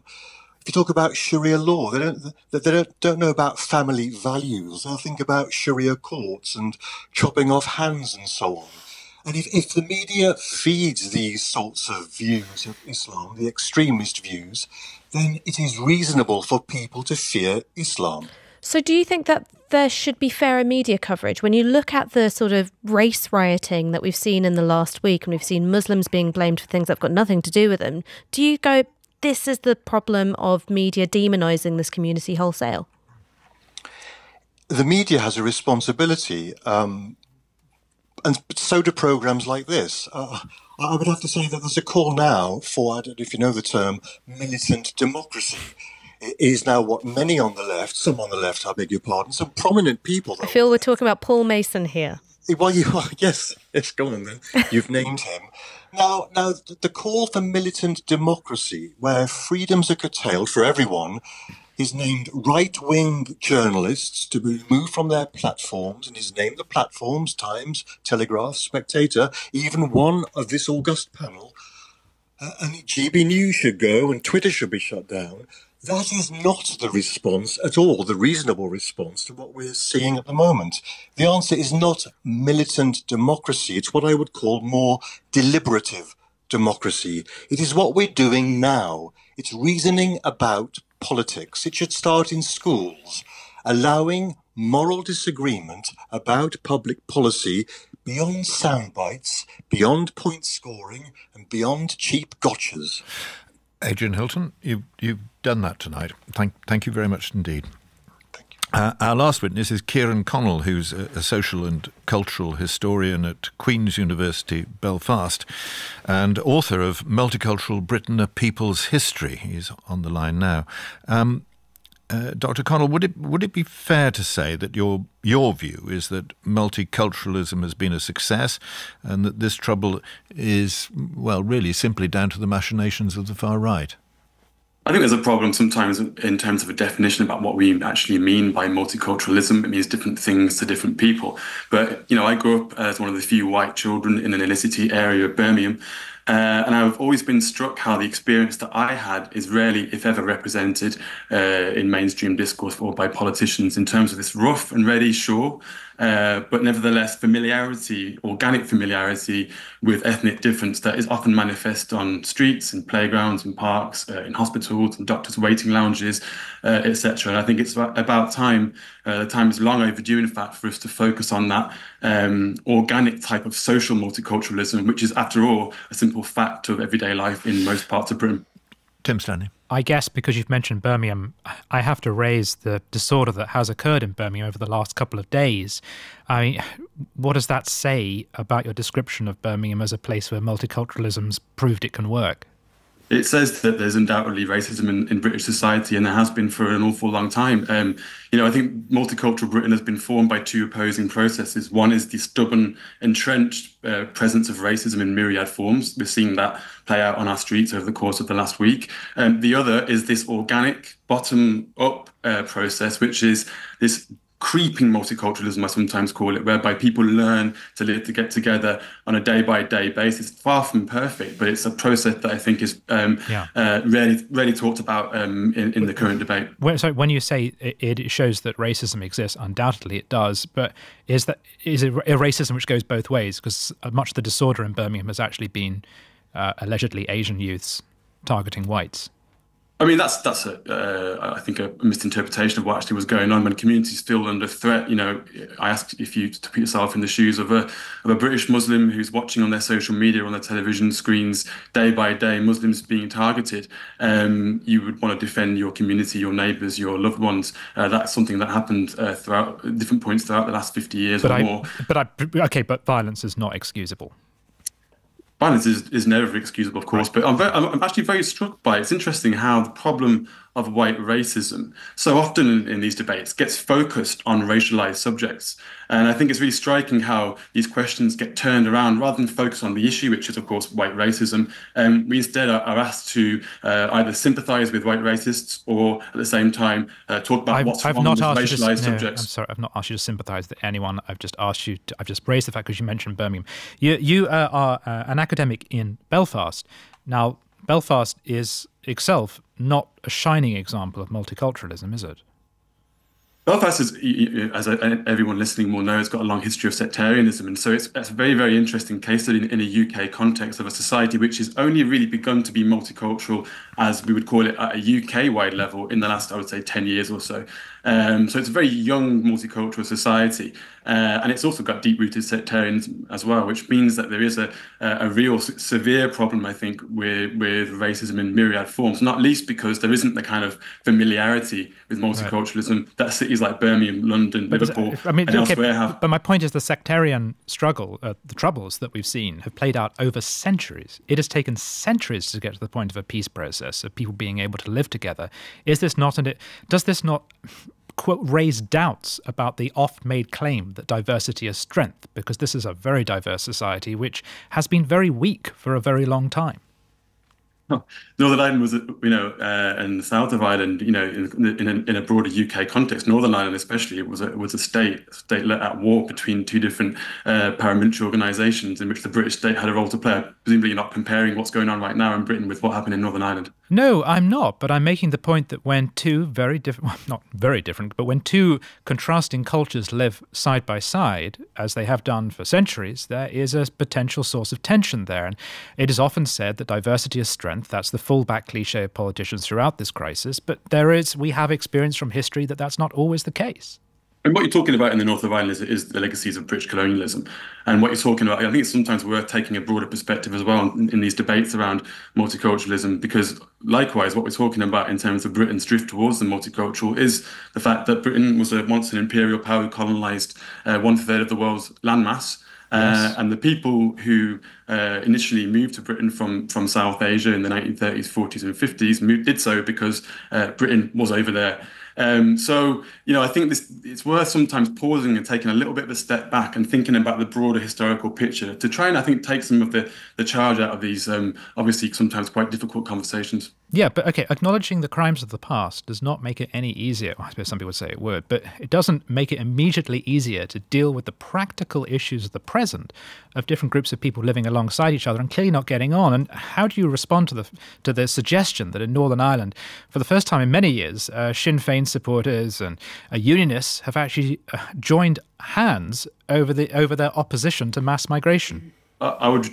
If you talk about Sharia law, they don't know about family values. They'll think about Sharia courts and chopping off hands and so on. And if the media feeds these sorts of views of Islam, the extremist views, then it is reasonable for people to fear Islam. So do you think that there should be fairer media coverage? When you look at the sort of race rioting that we've seen in the last week, and we've seen Muslims being blamed for things that have got nothing to do with them, do you go, this is the problem of media demonising this community wholesale? The media has a responsibility, and so do programmes like this. I would have to say that there's a call now for, I don't know if you know the term, militant democracy. It is now what many on the left, some on the left, I beg your pardon, some prominent people. I feel we're talking about Paul Mason here. Well, you are, yes, go on then. You've named him. Now, the call for militant democracy, where freedoms are curtailed for everyone, is named right-wing journalists to be removed from their platforms, and he's named the platforms, Times, Telegraph, Spectator, even one of this august panel, and GB News should go and Twitter should be shut down. That is not the response at all, the reasonable response to what we're seeing at the moment. The answer is not militant democracy. It's what I would call more deliberative democracy. It is what we're doing now. It's reasoning about politics. It should start in schools, allowing moral disagreement about public policy beyond sound bites, beyond point scoring, and beyond cheap gotchas. Adrian Hilton, you've done that tonight. Thank you very much indeed. Thank you. Our last witness is Kieran Connell, who's a social and cultural historian at Queen's University, Belfast, and author of Multicultural Britain, A People's History. He's on the line now. Dr. Connell, would it be fair to say that your view is that multiculturalism has been a success and that this trouble is, well, really simply down to the machinations of the far right? I think there's a problem sometimes in terms of a definition about what we actually mean by multiculturalism. It means different things to different people. But, I grew up as one of the few white children in an inner city area of Birmingham. And I've always been struck how the experience that I had is rarely, if ever, represented in mainstream discourse or by politicians in terms of this rough and ready, sure, but nevertheless familiarity, organic familiarity with ethnic difference that is often manifest on streets, in playgrounds, in parks, in hospitals, in doctors' waiting lounges, etc. And I think it's about time, the time is long overdue, in fact, for us to focus on that organic type of social multiculturalism, which is, after all, a simple fact of everyday life in most parts of Britain. Tim Stanley. I guess because you've mentioned Birmingham, I have to raise the disorder that has occurred in Birmingham over the last couple of days. I mean, what does that say about your description of Birmingham as a place where multiculturalism's proved it can work? It says that there's undoubtedly racism in British society, and there has been for an awful long time. I think multicultural Britain has been formed by two opposing processes. One is the stubborn, entrenched presence of racism in myriad forms. We're seeing that play out on our streets over the course of the last week. The other is this organic, bottom-up process, which is this creeping multiculturalism, I sometimes call it, whereby people learn to live to get together on a day-by-day basis. Far from perfect, but it's a process that I think is rarely talked about in the current debate. So when you say it shows that racism exists, undoubtedly it does, but is it a racism which goes both ways? Because much of the disorder in Birmingham has actually been allegedly Asian youths targeting whites. I mean, that's I think a misinterpretation of what actually was going on. When communities feel under threat, I ask if you to put yourself in the shoes of a British Muslim who's watching on their social media, on their television screens, day by day, Muslims being targeted. You would want to defend your community, your neighbours, your loved ones. That's something that happened throughout different points throughout the last 50 years or more. But violence is not excusable. Violence is never excusable, of course, but I'm actually very struck by it. It's interesting how the problem of white racism so often in these debates gets focused on racialized subjects. And I think it's really striking how these questions get turned around rather than focus on the issue, which is, of course, white racism. We instead are asked to either sympathize with white racists or at the same time talk about what's wrong with racialized subjects. I'm sorry, I've not asked you to sympathize with anyone. I've just raised the fact because you mentioned Birmingham. You are an academic in Belfast. Now, Belfast is itself not a shining example of multiculturalism, is it? Belfast is, as everyone listening will know, it's got a long history of sectarianism, and so it's a very, very interesting case study in a UK context of a society which has only really begun to be multicultural, as we would call it, at a UK-wide level in the last, I would say, 10 years or so. So it's a very young multicultural society, and it's also got deep-rooted sectarianism as well, which means that there is a real severe problem, I think, with racism in myriad forms, not least because there isn't the kind of familiarity with multiculturalism that cities like Birmingham, London, Liverpool, and elsewhere have. But my point is the sectarian struggle, the troubles that we've seen have played out over centuries. It has taken centuries to get to the point of a peace process, of people being able to live together. Does this not quote, raise doubts about the oft-made claim that diversity is strength, because this is a very diverse society which has been very weak for a very long time? Northern Ireland was, and the south of Ireland, in a broader UK context, Northern Ireland especially, it was a state at war between two different paramilitary organisations in which the British state had a role to play. Presumably, you're not comparing what's going on right now in Britain with what happened in Northern Ireland. No, I'm not, but I'm making the point that when two very different, well, not very different, but when two contrasting cultures live side by side, as they have done for centuries, there is a potential source of tension there. And it is often said that diversity is strength. That's the fallback cliche of politicians throughout this crisis. But we have experience from history that that's not always the case. And what you're talking about in the north of Ireland is the legacies of British colonialism. And what you're talking about, I think it's sometimes worth taking a broader perspective as well in these debates around multiculturalism, because likewise, what we're talking about in terms of Britain's drift towards the multicultural is the fact that Britain was once an imperial power who colonised 1/3 of the world's landmass. Yes. And the people who initially moved to Britain from South Asia in the 1930s, 40s and 50s did so because Britain was over there. So, I think it's worth sometimes pausing and taking a little bit of a step back and thinking about the broader historical picture to try and, I think, take some of the charge out of these obviously sometimes quite difficult conversations. Yeah, but okay, acknowledging the crimes of the past does not make it any easier. Well, I suppose some people would say it would, but it doesn't make it immediately easier to deal with the practical issues of the present of different groups of people living alongside each other and clearly not getting on. And how do you respond to the suggestion that in Northern Ireland, for the first time in many years, Sinn Féin supporters and unionists have actually joined hands over their opposition to mass migration? I would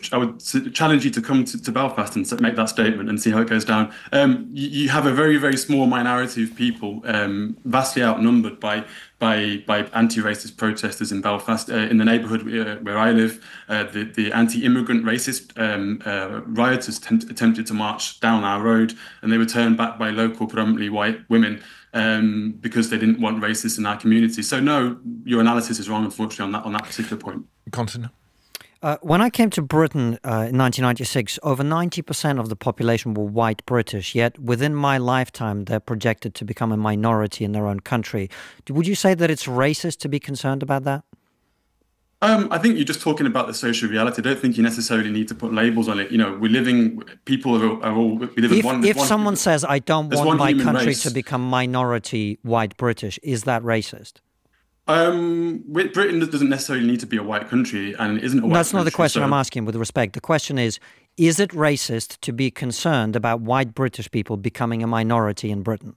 challenge you to come to Belfast and make that statement and see how it goes down. You have a very, very small minority of people, vastly outnumbered by anti-racist protesters in Belfast. In the neighbourhood where I live, the anti-immigrant racist rioters attempted to march down our road, and they were turned back by local, predominantly white women because they didn't want racists in our community. So no, your analysis is wrong, unfortunately, on that particular point. Konstantin? When I came to Britain in 1996, over 90% of the population were white British, yet within my lifetime they're projected to become a minority in their own country. Would you say that it's racist to be concerned about that? I think you're just talking about the social reality. I don't think you necessarily need to put labels on it. You know, we live in one. If someone says, I don't want my country race to become minority white British, is that racist? Britain doesn't necessarily need to be a white country, and it isn't a white That's not the country, question so I'm asking, with respect. The question is it racist to be concerned about white British people becoming a minority in Britain?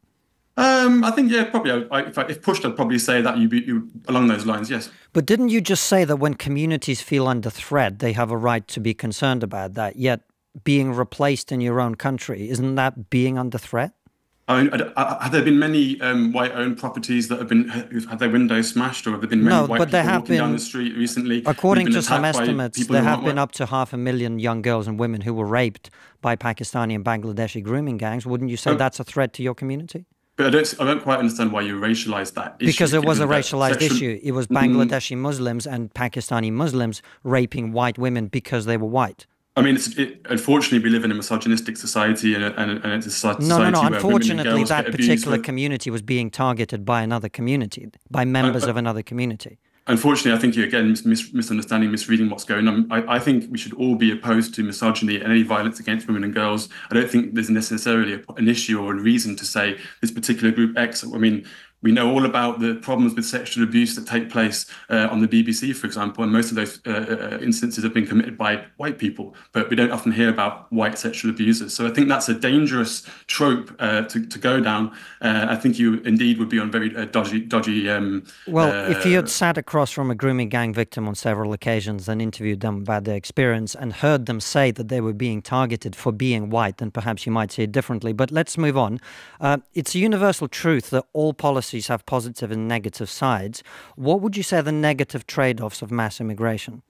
I think, yeah, probably. If pushed, I'd probably say that you along those lines, yes. But didn't you just say that when communities feel under threat, they have a right to be concerned about that, yet being replaced in your own country, isn't that being under threat? I mean, have there been many white-owned properties that have had their windows smashed, or have there been many white people walking down the street recently? According to some estimates, there have been up to 500,000 young girls and women who were raped by Pakistani and Bangladeshi grooming gangs. Wouldn't you say that's a threat to your community? But I don't quite understand why you racialised that issue. Because it was a racialised issue. It was Bangladeshi Muslims and Pakistani Muslims raping white women because they were white. I mean, unfortunately, we live in a misogynistic society, and it's a society No. where Unfortunately, that particular abused. community was being targeted by another community, by members of another community. Unfortunately, I think you're again misunderstanding, misreading what's going on. I think we should all be opposed to misogyny and any violence against women and girls. I don't think there's necessarily an issue or a reason to say this particular group X. I mean, we know all about the problems with sexual abuse that take place on the BBC, for example, and most of those instances have been committed by white people, but we don't often hear about white sexual abusers. So I think that's a dangerous trope to go down. I think you indeed would be on very dodgy. If you had sat across from a grooming gang victim on several occasions and interviewed them about their experience and heard them say that they were being targeted for being white, then perhaps you might see it differently. But let's move on. It's a universal truth that all policies have positive and negative sides. What would you say are the negative trade-offs of mass immigration?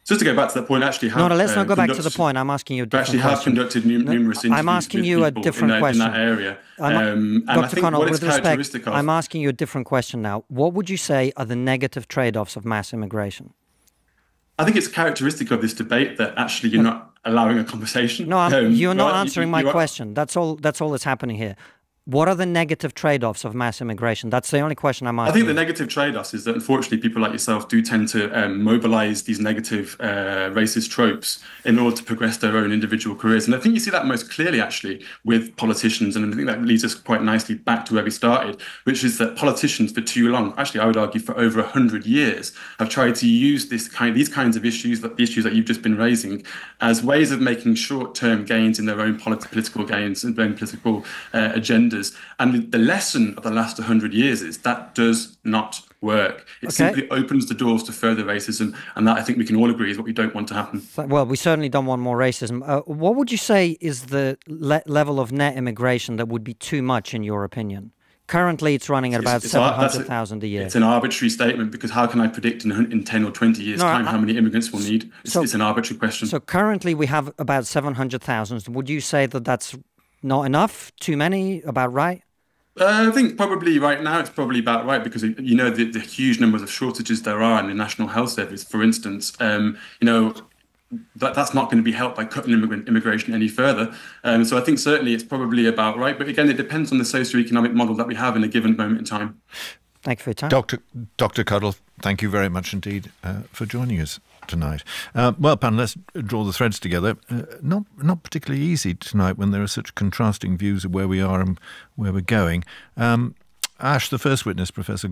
Just to go back to that point, actually, let's not go back to the point. I'm asking you a different question. Have conducted numerous interviews. I'm asking you a different question. In that area. Dr. Connell, with respect, I'm asking you a different question now. What would you say are the negative trade-offs of mass immigration? I think it's characteristic of this debate that actually you're not allowing a conversation. No, you're not answering my question. That's all that's happening here. What are the negative trade-offs of mass immigration? That's the only question I'm asking. I think the negative trade-offs is that, unfortunately, people like yourself do tend to mobilise these negative racist tropes in order to progress their own individual careers. And I think you see that most clearly, actually, with politicians. And I think that leads us quite nicely back to where we started, which is that politicians for too long, actually, I would argue for over 100 years, have tried to use these kinds of issues, the issues that you've just been raising, as ways of making short-term gains in their own political gains and their own political agendas. And the lesson of the last 100 years is that does not work. It simply opens the doors to further racism, and that I think we can all agree is what we don't want to happen. Well, we certainly don't want more racism. What would you say is the level of net immigration that would be too much, in your opinion? Currently, it's running at about 700,000 a year. It's an arbitrary statement, because how can I predict in 10 or 20 years' time how many immigrants we'll need? It's an arbitrary question. So currently we have about 700,000. Would you say that that's not enough? Too many? About right? I think probably right now it's probably about right, because you know the huge numbers of shortages there are in the National Health Service, for instance. That's not going to be helped by cutting immigration any further. So I think certainly it's probably about right. But again, it depends on the socioeconomic model that we have in a given moment in time. Thank you for your time. Dr. Cuddle, thank you very much indeed for joining us tonight. Well, Pan, let's draw the threads together. Not particularly easy tonight when there are such contrasting views of where we are and where we're going. Ash, the first witness, Professor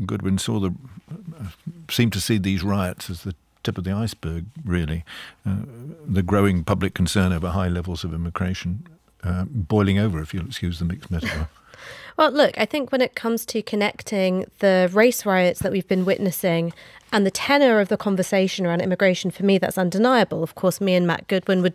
Goodwin, seemed to see these riots as the tip of the iceberg, really. The growing public concern over high levels of immigration boiling over, if you'll excuse the mixed metaphor. Well, look, I think when it comes to connecting the race riots that we've been witnessing and the tenor of the conversation around immigration, for me, that's undeniable. Of course, me and Matt Goodwin would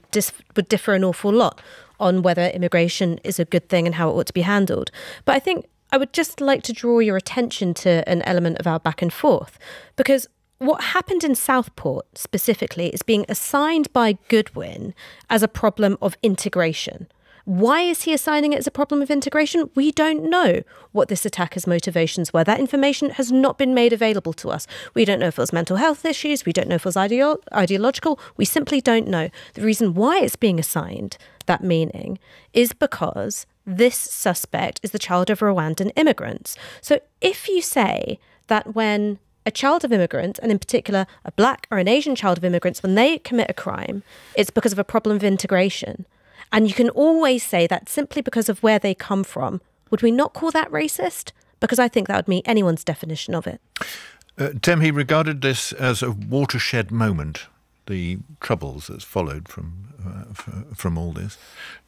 differ an awful lot on whether immigration is a good thing and how it ought to be handled. But I think I would just like to draw your attention to an element of our back and forth, because what happened in Southport specifically is being assigned by Goodwin as a problem of integration. Why is he assigning it as a problem of integration? We don't know what this attacker's motivations were. That information has not been made available to us. We don't know if it was mental health issues. We don't know if it was ideological. We simply don't know. The reason why it's being assigned that meaning is because this suspect is the child of Rwandan immigrants. So if you say that when a child of immigrants, and in particular a black or an Asian child of immigrants, when they commit a crime, it's because of a problem of integration, and you can always say that simply because of where they come from, would we not call that racist? Because I think that would meet anyone's definition of it. Tim, he regarded this as a watershed moment, the troubles that's followed from all this.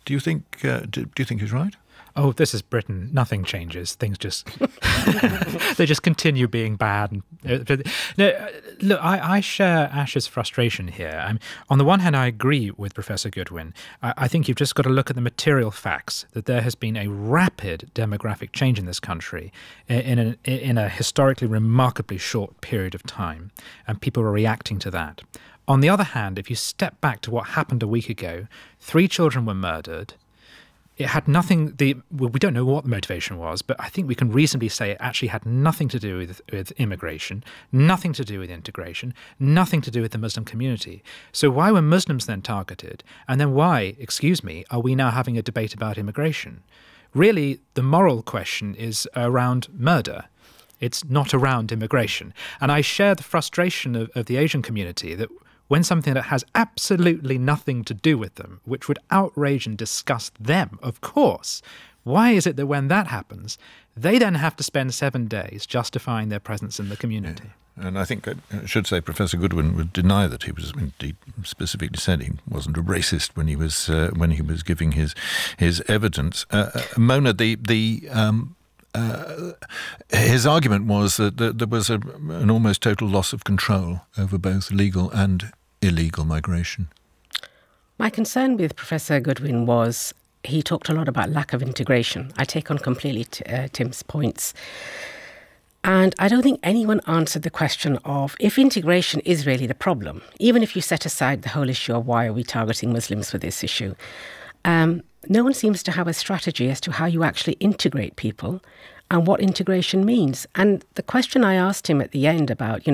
Do you think he's right? Oh, this is Britain. Nothing changes. Things just they just continue being bad. No, look, I share Ash's frustration here. On the one hand, I agree with Professor Goodwin. I think you've just got to look at the material facts that there has been a rapid demographic change in this country in a historically remarkably short period of time, and people are reacting to that. On the other hand, if you step back to what happened a week ago, 3 children were murdered. It had nothing, we don't know what the motivation was, but I think we can reasonably say it actually had nothing to do with immigration, nothing to do with integration, nothing to do with the Muslim community. So why were Muslims then targeted? And then why, are we now having a debate about immigration? Really, the moral question is around murder. It's not around immigration. And I share the frustration of the Asian community that when something that has absolutely nothing to do with them, which would outrage and disgust them, of course, why is it that when that happens, they then have to spend 7 days justifying their presence in the community? Yeah. And I think I should say Professor Goodwin would deny that he was, indeed, specifically said he wasn't a racist when he was giving his evidence. Mona, his argument was that there was an almost total loss of control over both legal and illegal migration. My concern with Professor Goodwin was he talked a lot about lack of integration. I take on completely Tim's points. And I don't think anyone answered the question of if integration is really the problem, even if you set aside the whole issue of why are we targeting Muslims for this issue. No one seems to have a strategy as to how you actually integrate people and what integration means. And the question I asked him at the end about,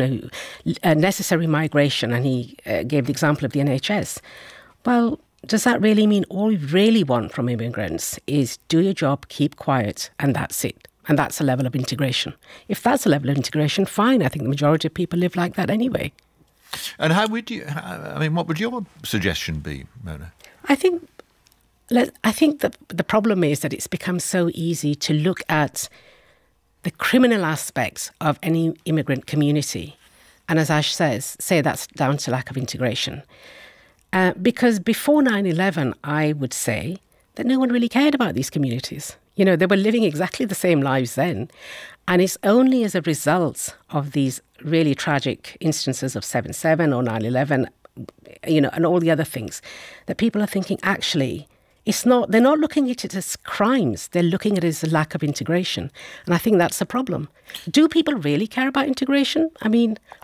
necessary migration, and he gave the example of the NHS. Well, does that really mean all we really want from immigrants is do your job, keep quiet, and that's it? And that's a level of integration. If that's a level of integration, fine. I think the majority of people live like that anyway. And what would your suggestion be, Mona? I think that the problem is that it's become so easy to look at the criminal aspects of any immigrant community. And as Ash says, say that's down to lack of integration. Because before 9/11, I would say that no one really cared about these communities. They were living exactly the same lives then. And it's only as a result of these really tragic instances of 7/7 or 9/11, and all the other things, that people are thinking, actually, they're not looking at it as crimes, they're looking at it as a lack of integration. And I think that's the problem. Do people really care about integration?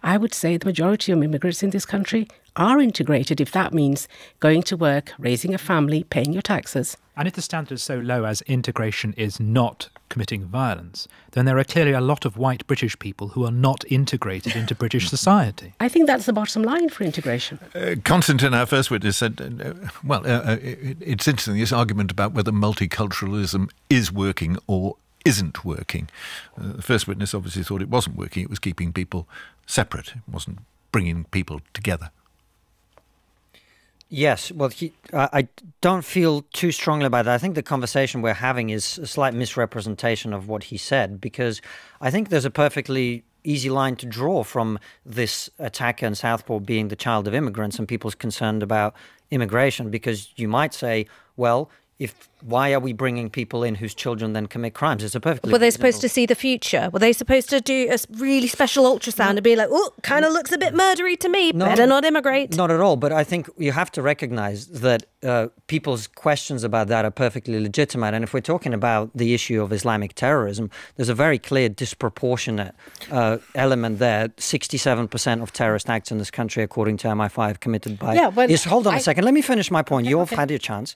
I would say the majority of immigrants in this country are integrated if that means going to work, raising a family, paying your taxes. And if the standard is so low as integration is not committing violence, then there are clearly a lot of white British people who are not integrated into British society. I think that's the bottom line for integration. Konstantin, our first witness, said, it's interesting, this argument about whether multiculturalism is working or isn't working. The first witness obviously thought it wasn't working, it was keeping people separate, it wasn't bringing people together. Yes, well, I don't feel too strongly about that. I think the conversation we're having is a slight misrepresentation of what he said, because I think there's a perfectly easy line to draw from this attacker in Southport being the child of immigrants and people's concerned about immigration, because you might say, well, why are we bringing people in whose children then commit crimes? It's a perfectly... Were they supposed to see the future? Were they supposed to do a really special ultrasound and be like, oh, kind of looks a bit murdery to me, better not immigrate? Not at all, but I think you have to recognise that people's questions about that are perfectly legitimate. And if we're talking about the issue of Islamic terrorism, there's a very clear disproportionate element there. 67% of terrorist acts in this country, according to MI5, committed by... Hold on a second, let me finish my point. You've had your chance.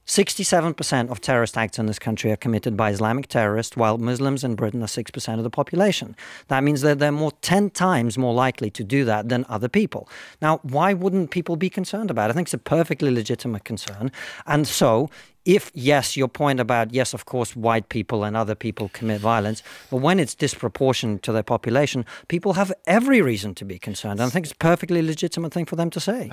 67% of terrorist acts in this country are committed by Islamic terrorists, while Muslims in Britain are 6% of the population. That means that they're 10 times more likely to do that than other people. Now, why wouldn't people be concerned about it? I think it's a perfectly legitimate concern. And so, if, yes, your point about, yes, of course, white people and other people commit violence, but when it's disproportionate to their population, people have every reason to be concerned. And I think it's a perfectly legitimate thing for them to say.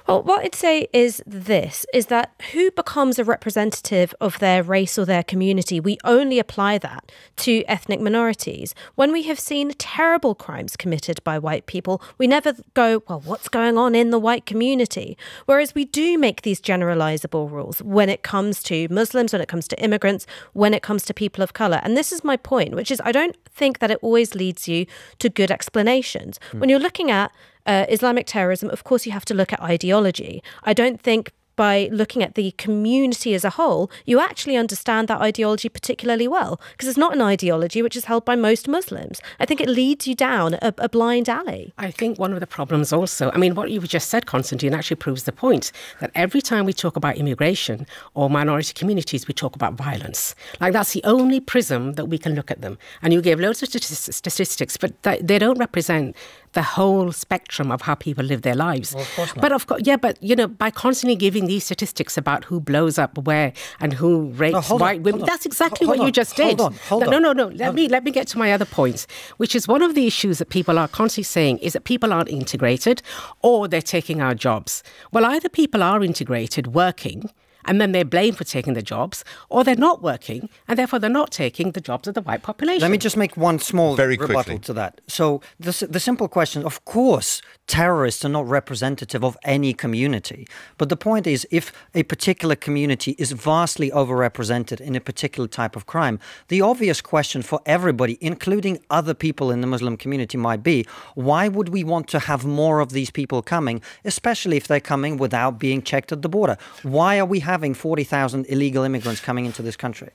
Well, what I'd say is that who becomes a representative of their race or their community, we only apply that to ethnic minorities. When we have seen terrible crimes committed by white people, we never go, well, what's going on in the white community? Whereas we do make these generalizable rules when it comes to Muslims, when it comes to immigrants, when it comes to people of colour. And this is my point, which is I don't think that it always leads you to good explanations. When you're looking at Islamic terrorism, of course, you have to look at ideology. I don't think by looking at the community as a whole, you actually understand that ideology particularly well, because it's not an ideology which is held by most Muslims. I think it leads you down a blind alley. I think one of the problems also, I mean, what you just said, Konstantin, actually proves the point that every time we talk about immigration or minority communities, we talk about violence. Like, that's the only prism that we can look at them. And you gave loads of statistics, but they don't represent the whole spectrum of how people live their lives. Well, of course not. But of course, you know, by constantly giving these statistics about who blows up where and who rapes white women, that's exactly what you just did. Hold on. No. Let me get to my other points, which is one of the issues that people are constantly saying is that people aren't integrated or they're taking our jobs. Well, either people are integrated, working, and then they're blamed for taking the jobs, or they're not working, and therefore they're not taking the jobs of the white population. Let me just make one small rebuttal quickly to that. So the simple question, of course, terrorists are not representative of any community. But the point is, if a particular community is vastly overrepresented in a particular type of crime, the obvious question for everybody, including other people in the Muslim community, might be, why would we want to have more of these people coming, especially if they're coming without being checked at the border? Why are we having 40,000 illegal immigrants coming into this country?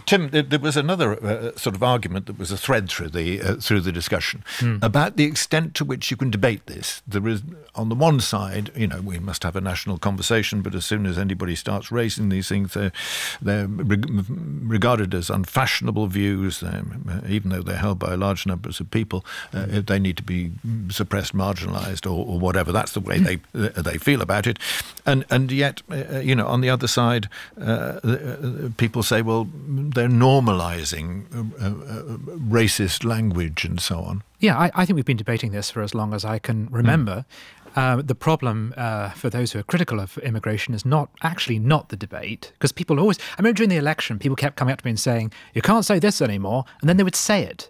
Tim, there was another sort of argument that was a thread through the discussion about the extent to which you can debate this. There is, on the one side, you know, we must have a national conversation, but as soon as anybody starts raising these things, they're regarded as unfashionable views, even though they're held by large numbers of people. They need to be suppressed, marginalised, or whatever. That's the way they feel about it. And yet, you know, on the other side, people say, well, they're normalising racist language and so on. Yeah, I think we've been debating this for as long as I can remember. The problem for those who are critical of immigration is not the debate, because people always... I remember during the election, people kept coming up to me and saying, you can't say this anymore, and then they would say it.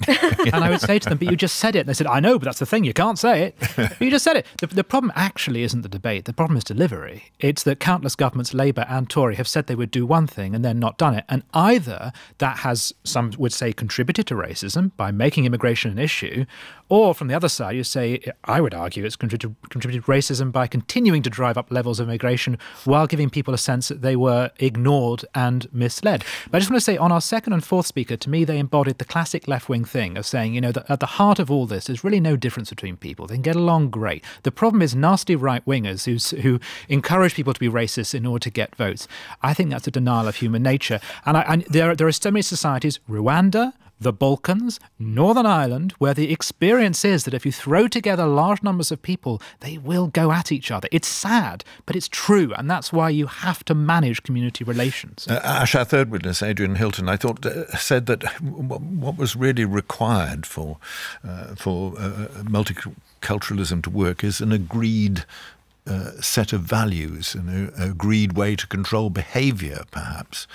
And I would say to them, but you just said it. And they said, I know, but that's the thing, you can't say it. But you just said it. The problem actually isn't the debate. The problem is delivery. It's that countless governments, Labour and Tory, have said they would do one thing and then not done it. And either that has, some would say, contributed to racism by making immigration an issue, or from the other side, you say, I would argue it's contributed racism by continuing to drive up levels of immigration while giving people a sense that they were ignored and misled. But I just want to say, on our second and fourth speaker, to me, they embodied the classic left-wing thing of saying, you know, that at the heart of all this, there's really no difference between people. They can get along great. The problem is nasty right-wingers who encourage people to be racist in order to get votes. I think that's a denial of human nature. And there are so many societies, Rwanda, the Balkans, Northern Ireland, where the experience is that if you throw together large numbers of people, they will go at each other. It's sad, but it's true, and that's why you have to manage community relations. Ash, our third witness, Adrian Hilton, I thought said that what was really required for multiculturalism to work is an agreed set of values, an agreed way to control behaviour, perhaps.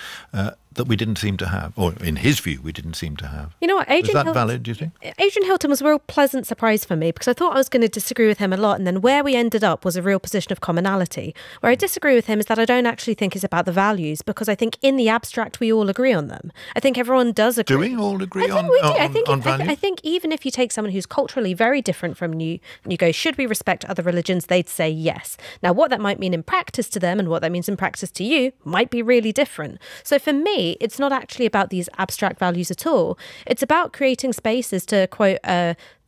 that we didn't seem to have, or in his view, we didn't seem to have. You know what, Is that valid, do you think? Adrian Hilton was a real pleasant surprise for me, because I thought I was going to disagree with him a lot, and then where we ended up was a real position of commonality. Where I disagree with him is that I don't actually think it's about the values, because I think in the abstract we all agree on them. I think everyone does agree. Do we all agree on values? I think even if you take someone who's culturally very different from you, and you go, should we respect other religions, they'd say yes. Now, what that might mean in practice to them and what that means in practice to you might be really different. So for me, it's not actually about these abstract values at all. It's about creating spaces, to quote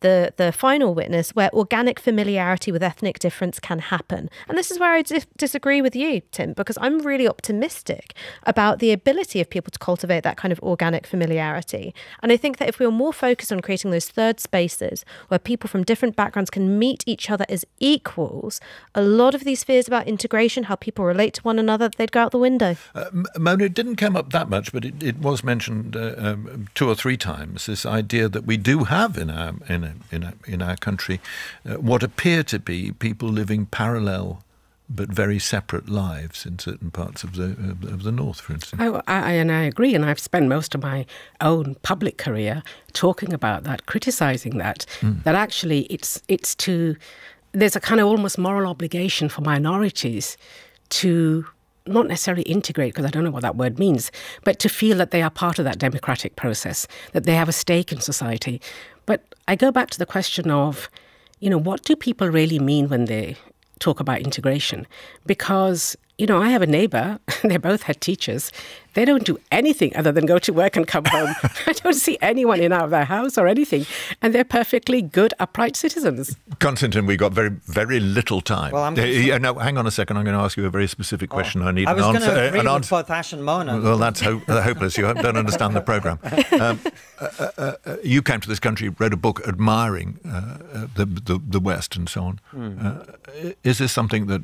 the final witness, where organic familiarity with ethnic difference can happen. And this is where I disagree with you, Tim, because I'm really optimistic about the ability of people to cultivate that kind of organic familiarity. And I think that if we were more focused on creating those third spaces where people from different backgrounds can meet each other as equals, a lot of these fears about integration, how people relate to one another, they'd go out the window. Mona, it didn't come up that much, but it was mentioned 2 or 3 times, this idea that we do have in our country what appear to be people living parallel but very separate lives in certain parts of the north, for instance. I agree, and I've spent most of my own public career talking about that, criticising that. That actually there's a kind of almost moral obligation for minorities to not necessarily integrate, because I don't know what that word means, but to feel that they are part of that democratic process, that they have a stake in society. But I go back to the question of, what do people really mean when they talk about integration? Because, I have a neighbour, they're both head teachers. They don't do anything other than go to work and come home. I don't see anyone in out of their house or anything. And they're perfectly good, upright citizens. Konstantin, we've got very, very little time. Well, no, hang on a second. I'm going to ask you a very specific question. I need I an was answer. going to agree with both Ash and Mona. Well, that's hopeless. You don't understand the programme. You came to this country, wrote a book admiring the West and so on. Is this something that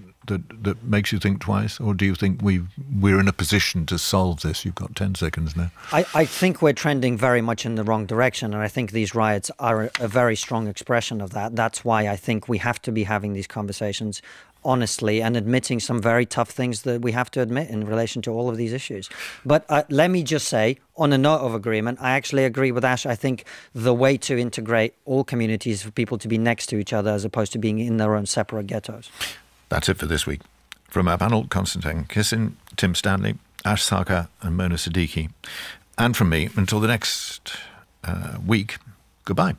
makes you think twice, or do you think we're in a position to solve this? You've got 10 seconds now. I think we're trending very much in the wrong direction, and I think these riots are a very strong expression of that. That's why I think we have to be having these conversations honestly and admitting some very tough things that we have to admit in relation to all of these issues. But let me just say, on a note of agreement, I actually agree with Ash. I think the way to integrate all communities is for people to be next to each other as opposed to being in their own separate ghettos. That's it for this week. From our panel, Konstantin Kisin, Tim Stanley, Ash Sarkar and Mona Siddiqui. And from me, until the next week, goodbye.